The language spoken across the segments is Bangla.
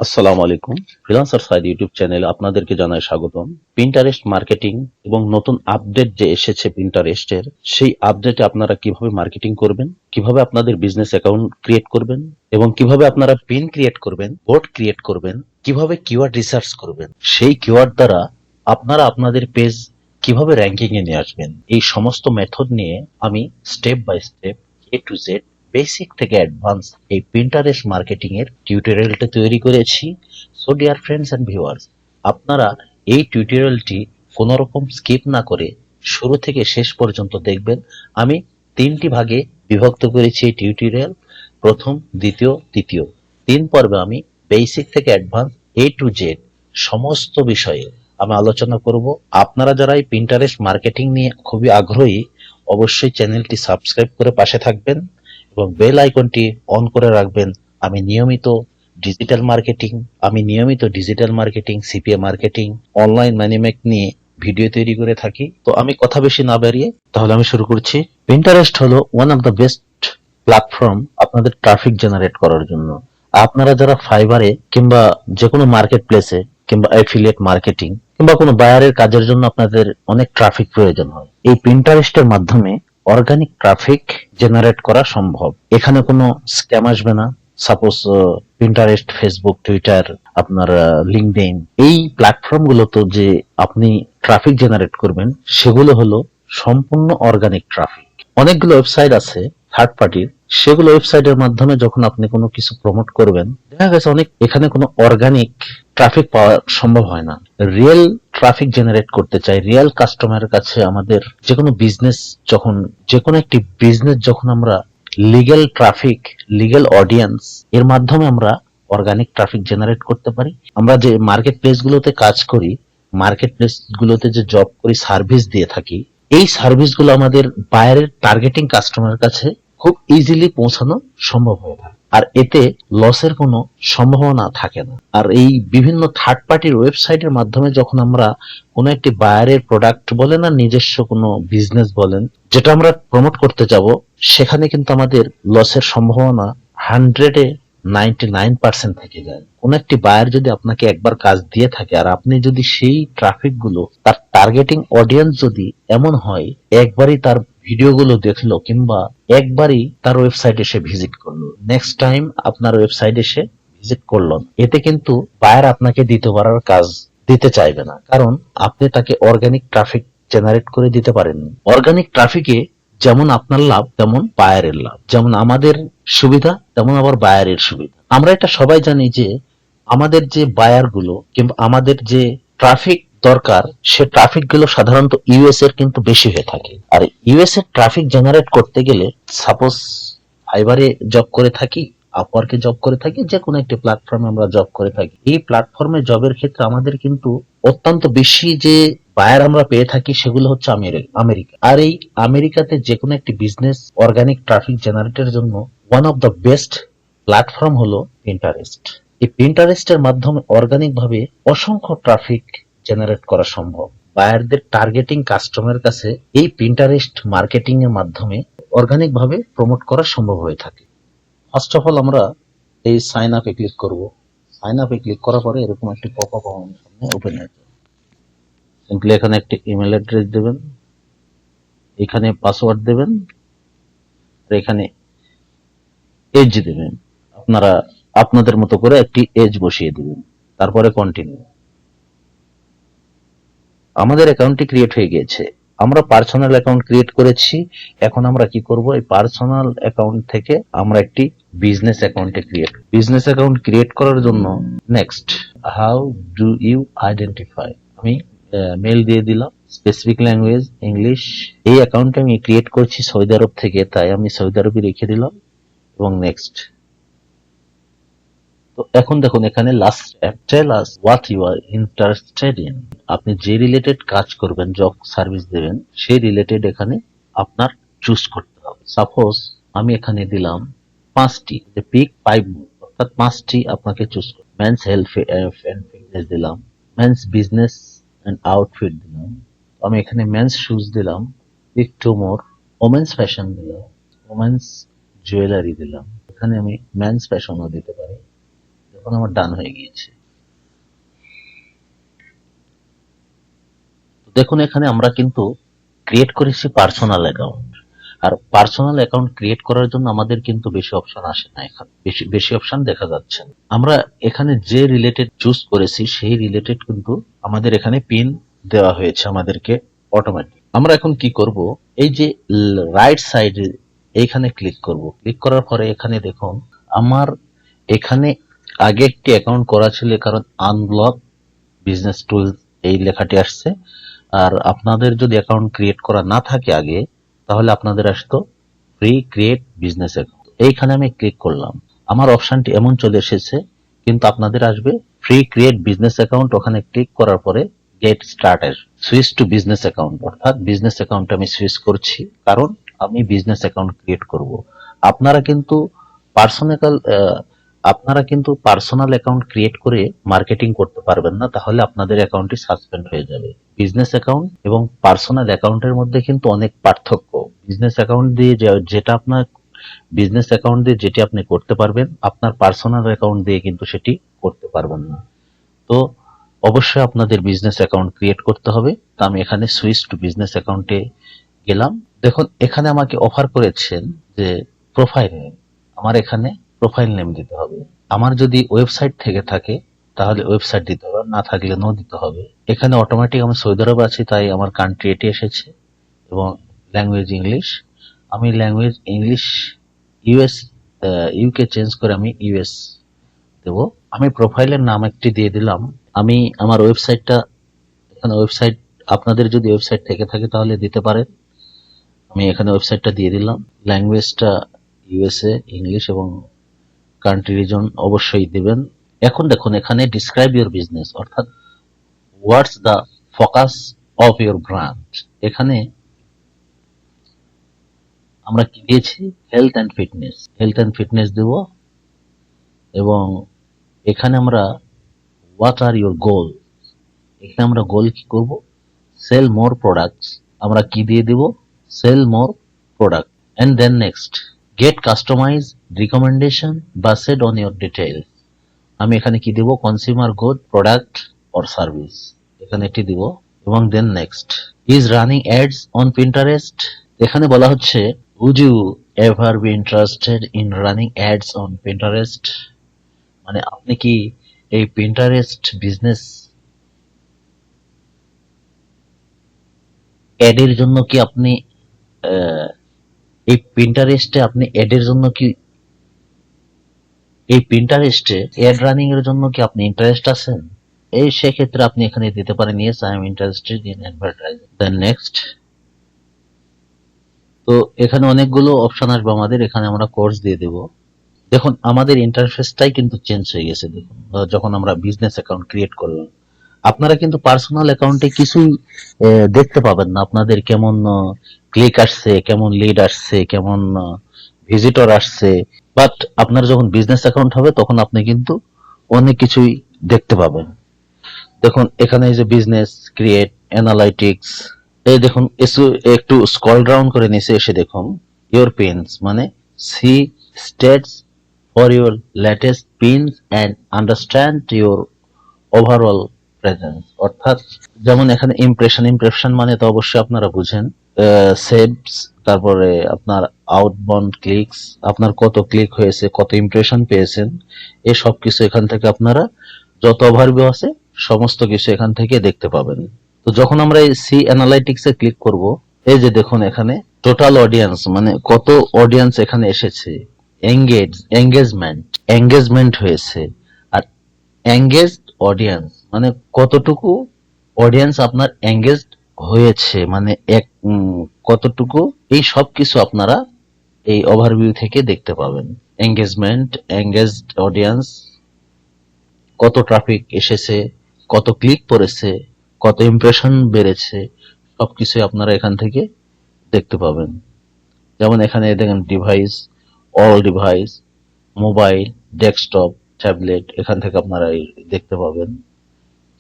আসসালামু আলাইকুম। ফ্রিল্যান্সার সাইড ইউটিউব চ্যানেলে আপনাদেরকে জানাই স্বাগতম। পিন্টারেস্ট মার্কেটিং এবং নতুন আপডেট যে এসেছে পিন্টারেস্টের, সেই আপডেটে আপনারা কিভাবে মার্কেটিং করবেন, কিভাবে আপনাদের বিজনেস অ্যাকাউন্ট ক্রিয়েট করবেন এবং কিভাবে আপনারা পিন ক্রিয়েট করবেন, বোর্ড ক্রিয়েট করবেন, কিভাবে কিওয়ার্ড রিসার্চ করবেন, সেই কিওয়ার্ড দ্বারা আপনারা আপনাদের পেজ কিভাবে র্যাঙ্কিং এ নিয়ে আসবেন, এই সমস্ত মেথড নিয়ে আমি step by step A to Z basic থেকে অ্যাডভান্স এই পিন্টারেস্ট মার্কেটিং এর টিউটোরিয়ালটা তৈরি করেছি। So dear friends and viewers, আপনারা এই টিউটোরিয়ালটি কোনো রকম স্কিপ না করে শুরু থেকে শেষ পর্যন্ত দেখবেন। আমি তিনটি ভাগে বিভক্ত করেছি এই টিউটোরিয়াল, প্রথম, দ্বিতীয়, তৃতীয়। তিন পর্বে আমি বেসিক থেকে অ্যাডভান্স এ টু জেড সমস্ত বিষয়ে আমি আলোচনা করব। আপনারা যারা এই পিন্টারেস্ট মার্কেটিং নিয়ে খুবই আগ্রহী, অবশ্যই চ্যানেলটি সাবস্ক্রাইব করে পাশে থাকবেন এবং বেল আইকনটি অন করে রাখবেন। আমি নিয়মিত digital marketing, CPA marketing, online ম্যানিমেক নিয়ে ভিডিও তৈরি করে থাকি। তো আমি কথা বেশি না বাড়িয়ে তাহলে আমি শুরু করছি। পিন্টারেস্ট হলো one of the best platform আপনাদের ট্রাফিক জেনারেট করার জন্য। আপনারা যারা ফাইবারে কিংবা যে কোনো মার্কেট প্লেসে কিংবা অ্যাফিলিয়েট মার্কেটিং কিংবা কোনো বায়ারের কাজের জন্য আপনাদের অনেক ট্রাফিক প্রয়োজন হয়, এই পিন্টারেস্টের মাধ্যমে অর্গানিক ট্রাফিক জেনারেট করা সম্ভব। এখানে কোনো স্ক্যাম আসবে না। সাপোজ পিন্টারেস্ট, ফেসবুক, টুইটার, আপনার লিঙ্কডইন, এই প্ল্যাটফর্ম গুলোতে যে আপনি ট্রাফিক জেনারেট করবেন সেগুলো হলো সম্পূর্ণ অর্গানিক ট্রাফিক। অনেকগুলো ওয়েবসাইট আছে থার্ড পার্টির, সেগুলো ওয়েবসাইটের মাধ্যমে যখন আপনি কোনো কিছু প্রমোট করবেন, দেখা গেছে অনেক এখানে কোনো অর্গানিক ট্রাফিক পাওয়া সম্ভব হয় না। রিয়েল ট্রাফিক জেনারেট করতে চাই, রিয়েল কাস্টমারের কাছে আমাদের যে কোনো একটি বিজনেস যখন আমরা লিগ্যাল ট্রাফিক, লিগ্যাল অডিয়েন্স এর মাধ্যমে আমরা অর্গানিক ট্রাফিক জেনারেট করতে পারি। আমরা যে মার্কেট প্লেস গুলোতে কাজ করি, মার্কেট প্লেস গুলোতে যে জব করি, সার্ভিস দিয়ে থাকি, এই সার্ভিসগুলো আমাদের বাইরের টার্গেটিং কাস্টমারের কাছে খুব ইজিলি পৌঁছানো সম্ভব হয়ে থাকে, আর এতে লসের কোনো সম্ভাবনা থাকে না। আর এই বিভিন্ন থার্ড পার্টির ওয়েবসাইটের মাধ্যমে যখন আমরা কোনো একটি বায়ারের প্রোডাক্ট বলেন আর নিজস্ব কোনো বিজনেস বলেন যেটা আমরা প্রমোট করতে যাব, সেখানে কিন্তু আমাদের লসের সম্ভাবনা 99% থেকে যায়। কোন একটি বায়ার যদি আপনাকে একবার কাজ দিয়ে থাকে আর আপনি যদি সেই ট্রাফিক গুলো, তার টার্গেটিং অডিয়েন্স যদি এমন হয় একবারই তার ভিডিওগুলো দেখলো কিংবা একবারই তার ওয়েবসাইট এসে ভিজিট করলো, নেক্সট টাইম আপনার ওয়েবসাইট এসে ভিজিট করলো, এতে কিন্তু বায়ার আপনাকে দ্বিতীয়বার কাজ দিতে চাইবে না, কারণ আপনি তাকে অর্গানিক ট্রাফিক জেনারেট করে দিতে পারেননি। অর্গানিক ট্রাফিকে যেমন আপনার লাভ তেমন বায়ারের লাভ, যেমন আমাদের সুবিধা তেমন আবার বায়ারের সুবিধা। আমরা এটা সবাই জানি যে আমাদের যে বায়ার গুলো কিংবা আমাদের যে ট্রাফিক দরকার, সে ট্রাফিক গুলো সাধারণত ইউএস এর কিন্তু বেশি হয়ে থাকে। আর ইউএস এর ট্রাফিক জেনারেট করতে গেলে, সাপোজ ফাইবারে জব করে থাকি, আপওয়ার্কে জব করে থাকি, যে কোনো একটি প্ল্যাটফর্মে আমরা জব করে থাকি, এই প্ল্যাটফর্মে জবের ক্ষেত্রে আমাদের কিন্তু অত্যন্ত বেশি যে বায়ার আমরা পেয়ে থাকি সেগুলো হচ্ছে আমেরিকা। আর এই আমেরিকাতে যে কোনো একটি বিজনেস অর্গানিক ট্রাফিক জেনারেটের জন্য one of the best platform হলো পিন্টারেস্ট। এই পিন্টারেস্টের মাধ্যমে অর্গানিক ভাবে অসংখ্য ট্রাফিক জেনারেট করা সম্ভব। বায়ারদের টার্গেটিং কাস্টমারের কাছে এই পিন্টারেস্ট মার্কেটিং এর মাধ্যমে অর্গানিক ভাবে প্রমোট করা সম্ভব হয়ে থাকে। ফার্স্ট অফ অল আমরা এই সাইন আপে ক্লিক করব। সাইন আপে ক্লিক করার পরে এরকম একটি পপ আপ আমাদের সামনে ওপেন হয়ে যাবে। সিম্পলি এখানে একটি ইমেল অ্যাড্রেস দেবেন, এখানে পাসওয়ার্ড দেবেন, আর এখানে এজ দেবেন। আপনারা আপনাদের মতো করে একটি এজ বসিয়ে দিবেন, তারপরে কন্টিনিউ। আমাদের অ্যাকাউন্টটি ক্রিয়েট হয়ে গিয়েছে। আমরা পার্সোনাল অ্যাকাউন্ট ক্রিয়েট করেছি। এখন আমরা কি করব, এই পার্সোনাল অ্যাকাউন্ট থেকে আমরা একটি বিজনেস অ্যাকাউন্ট ক্রিয়েট করার জন্য next, how do you identify, আমি মেল দিয়ে দিলাম, স্পেসিফিক ল্যাঙ্গুয়েজ ইংলিশ। এই অ্যাকাউন্টটা আমি ক্রিয়েট করছি সৌদি আরব থেকে, তাই আমি সৌদি আরবই রেখে দিলাম এবং নেক্সট। তো এখন দেখুন এখানে last tell us what you are interested in. আপনি যে রিলেটেড কাজ করবেন, জব সার্ভিস দেবেন, সেই রিলেটেড এখানে আপনার চুজ করতে হবে। সাপোজ আমি এখানে দিলাম 5টি, পিক 5, অর্থাৎ 5টি আপনাকে চুজ করতে। মেন্স হেলথ এন্ড ফিটনেস দিলাম, মেন্স বিজনেস এন্ড আউটফিট দিলাম, আমি এখানে মেন্স শুজ দিলাম, পিক 2 মোর, ওমেন্স ফ্যাশন দিলাম, ওমেন্স জুয়েলারি দিলাম, এখানে আমি মেন্স ফ্যাশনও দিতে পারি। এখন আমার ডান হয়ে গিয়েছে। দেখুন এখানে আমরা কিন্তু ক্রিয়েট করেছি পার্সোনাল অ্যাকাউন্ট। আর পার্সোনাল অ্যাকাউন্ট ক্রিয়েট করার জন্য আমাদের কিন্তু বেশি অপশন আসে না, এখানে বেশি অপশন দেখা যাচ্ছে না। আমরা এখানে যে রিলেটেড চুজ করেছি সেই রিলেটেড কিন্তু আমাদের এখানে পিন দেওয়া হয়েছে আমাদেরকে অটোমেটিক। আমরা এখন কি করব, এই যে রাইট সাইডে এইখানে ক্লিক করব। ক্লিক করার পরে এখানে দেখুন আমার এখানে আগে একটি অ্যাকাউন্ট করা ছিল, কারণ আনব্লক বিজনেস টুল এই লেখাটি আসছে। আর আপনাদের যদি অ্যাকাউন্ট ক্রিয়েট করা না থাকে আগে, তাহলে আপনাদের আসতো ফ্রি ক্রিয়েট বিজনেস অ্যাকাউন্ট। এইখানে আমি ক্লিক করলাম, আমার অপশনটি এমন চলে এসেছে, কিন্তু আপনাদের আসবে ফ্রি ক্রিয়েট বিজনেস অ্যাকাউন্ট। ওখানে ক্লিক করার পরে get started, switch to business account, অর্থাৎ বিজনেস অ্যাকাউন্ট আমি সুইচ করছি, কারণ আমি বিজনেস অ্যাকাউন্ট ক্রিয়েট করব। আপনারা কিন্তু পার্সোনাল অ্যাকাউন্ট ক্রিয়েট করে মার্কেটিং করতে পারবেন না, তাহলে আপনাদের অ্যাকাউন্টটি সাসপেন্ড হয়ে যাবে। বিজনেস অ্যাকাউন্ট এবং পার্সোনাল অ্যাকাউন্টের মধ্যে কিন্তু অনেক পার্থক্য। বিজনেস অ্যাকাউন্ট দিয়ে যেটি আপনি করতে পারবেন, আপনার পার্সোনাল অ্যাকাউন্ট দিয়ে কিন্তু সেটি করতে পারবেন না। তো অবশ্যই আপনাদের বিজনেস অ্যাকাউন্ট ক্রিয়েট করতে হবে। তো আমি এখানে সুইচ টু বিজনেস অ্যাকাউন্টে গেলাম। দেখুন এখানে আমাকে অফার করেছেন যে প্রোফাইল নেম, আমার এখানে প্রোফাইল নেম দিতে হবে। আমার যদি ওয়েবসাইট থেকে থাকে তাহলে ওয়েবসাইট দিতে হবে, না থাকলে নো দিতে হবে। এখানে অটোমেটিক আমি সৌদি আরবে আছি, তাই আমার কান্ট্রি এটি এসেছে এবং ল্যাঙ্গুয়েজ ইংলিশ। আমি ল্যাঙ্গুয়েজ ইংলিশ ইউকে চেঞ্জ করে আমি ইউএস দেব। আমি প্রোফাইলের নাম একটি দিয়ে দিলাম। আমি আমার ওয়েবসাইটটা, এখানে ওয়েবসাইট আপনাদের যদি ওয়েবসাইট থেকে থাকে তাহলে দিতে পারেন। আমি এখানে ওয়েবসাইটটা দিয়ে দিলাম। ল্যাঙ্গুয়েজটা ইউএসএ ইংলিশ এবং কান্ট্রি রিজন অবশ্যই দিবেন। এখন দেখুন এখানে ডিসক্রাইব ইউর বিজনেস, অর্থাৎ what's the focus of your brand. এখানে আমরা কি দিয়েছি, হেলথ অ্যান্ড ফিটনেস দেব। এবং এখানে আমরা হোয়াট আর ইউর গোল, এখানে আমরা গোল কি করব, সেল মোর প্রোডাক্টস। আমরা কি দিয়ে দিব, sell more product. And then next get customize recommendation based on your details. আমি এখানে কি দেব, consumer good product or service, এখানে এটি দিব। এবং then next is running ads on Pinterest. এখানে বলা হচ্ছে would you ever be interested in running ads on Pinterest, মানে আপনি কি এই পিন্টারেস্ট বিজনেস অ্যাডের জন্য কি আপনি এই পিন্টারেস্টে আপনি অ্যাডের জন্য কি এই পিন্টারেস্টে অ্যাড রানিং এর জন্য কি আপনি ইন্টারেস্ট আছেন? এই সেক্ষেত্রে আপনি এখানে দিতে পারেন yes I am interested in advertising. Then next. তো এখানে অনেকগুলো অপশন আসবে আমাদের, এখানে আমরা কোর্স দিয়ে দেব। দেখুন আমাদের ইন্টারফেসটাই কিন্তু চেঞ্জ হয়ে গেছে। দেখুন যখন আমরা বিজনেস অ্যাকাউন্ট ক্রিয়েট করলাম, আপনারা কিন্তু পার্সোনাল অ্যাকাউন্টে কিছুই দেখতে পাবেন না। আপনাদের কেমন ক্লিক আসছে, কেমন লিড আসছে, কেমন ভিজিটর আসছে। বাট আপনার যখন বিজনেস অ্যাকাউন্ট হবে তখন আপনি কিন্তু অনেক কিছুই দেখতে পাবেন। দেখুন এখানে এই যে বিজনেস ক্রিয়েট অ্যানালাইটিক্স, এই দেখুন একটু স্ক্রল ডাউন করে নিচে এসে দেখুন ইওর পিনস, মানে see stats for your latest pins and understand your overall presence. অর্থাৎ যেমন এখানে ইমপ্রেশন মানে তো অবশ্যই আপনারা বুঝেন, সেভস, তারপরে আপনার আউটবাউন্ড ক্লিকস, আপনার কত ক্লিক হয়েছে, কত ইমপ্রেশন পেয়েছেন, এই সব কিছু এখান থেকে আপনারা যত ওভারভিউ আছে সমস্ত কিছু এখান থেকে দেখতে পাবেন। তো যখন আমরা এই সি অ্যানালাইটিক্স এ ক্লিক করব, এই যে দেখুন এখানে টোটাল অডিয়েন্স, মানে কত অডিয়েন্স এখানে এসেছে, এঙ্গেজমেন্ট হয়েছে। আর এঙ্গেজড অডিয়েন্স মানে কতটুকু অডিয়েন্স আপনার এঙ্গেজড হয়েছে, মানে কতটুকু, এই সব কিছু আপনারা এই ওভারভিউ থেকে দেখতে পাবেন। এঙ্গেজড অডিয়েন্স, কত ট্রাফিক এসেছে, কত ক্লিক পড়েছে, কত ইমপ্রেশন বেড়েছে, সবকিছু আপনারা এখান থেকে দেখতে পাবেন। যেমন এখানে দেখেন device, all device, mobile, desktop, tablet, এখান থেকে আপনারা দেখতে পাবেন।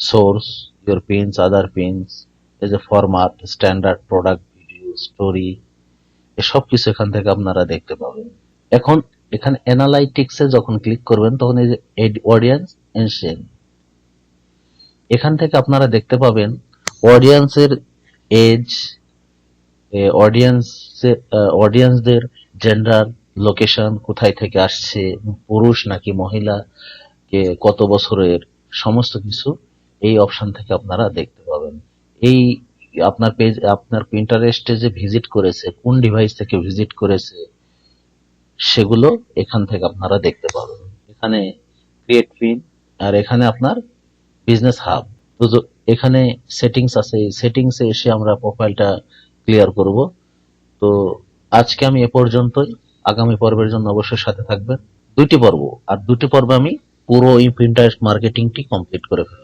Source, your pins, other pins, এই যে format, standard, product, video, story, এসব কিছু এখান থেকে আপনারা দেখতে পাবেন। এখন এখানে অ্যানালাইটিক্সে যখন ক্লিক করবেন তখন এই যে অডিয়েন্স এনশেন, এখান থেকে আপনারা দেখতে পাবেন অডিয়েন্সের এজ, অডিয়েন্সদের জেন্ডার, লোকেশন, কোথায় থেকে আসছে, পুরুষ নাকি মহিলা, কে কত বছরের, সমস্ত কিছু এই অপশন থেকে আপনারা দেখতে পাবেন। এই আপনার পেজ, আপনার পিন্টারেস্টে যে ভিজিট করেছে, কোন ডিভাইস থেকে ভিজিট করেছে, সেগুলো এখান থেকে আপনারা দেখতে পাবেন। এখানে ক্রিয়েট পিন, আর এখানে আপনার বিজনেস হাব। তো এখানে সেটিংস আছে, এই সেটিংসে এসে আমরা প্রোফাইলটা ক্লিয়ার করব। তো আজকে আমি এ পর্যন্তই, আগামী পর্বের জন্য অবশ্যই সাথে থাকবেন। দুটি পর্ব, আর দুটি পর্বে আমি পুরো এই প্রিন্টারেস্ট মার্কেটিংটি কমপ্লিট করে ফেলব।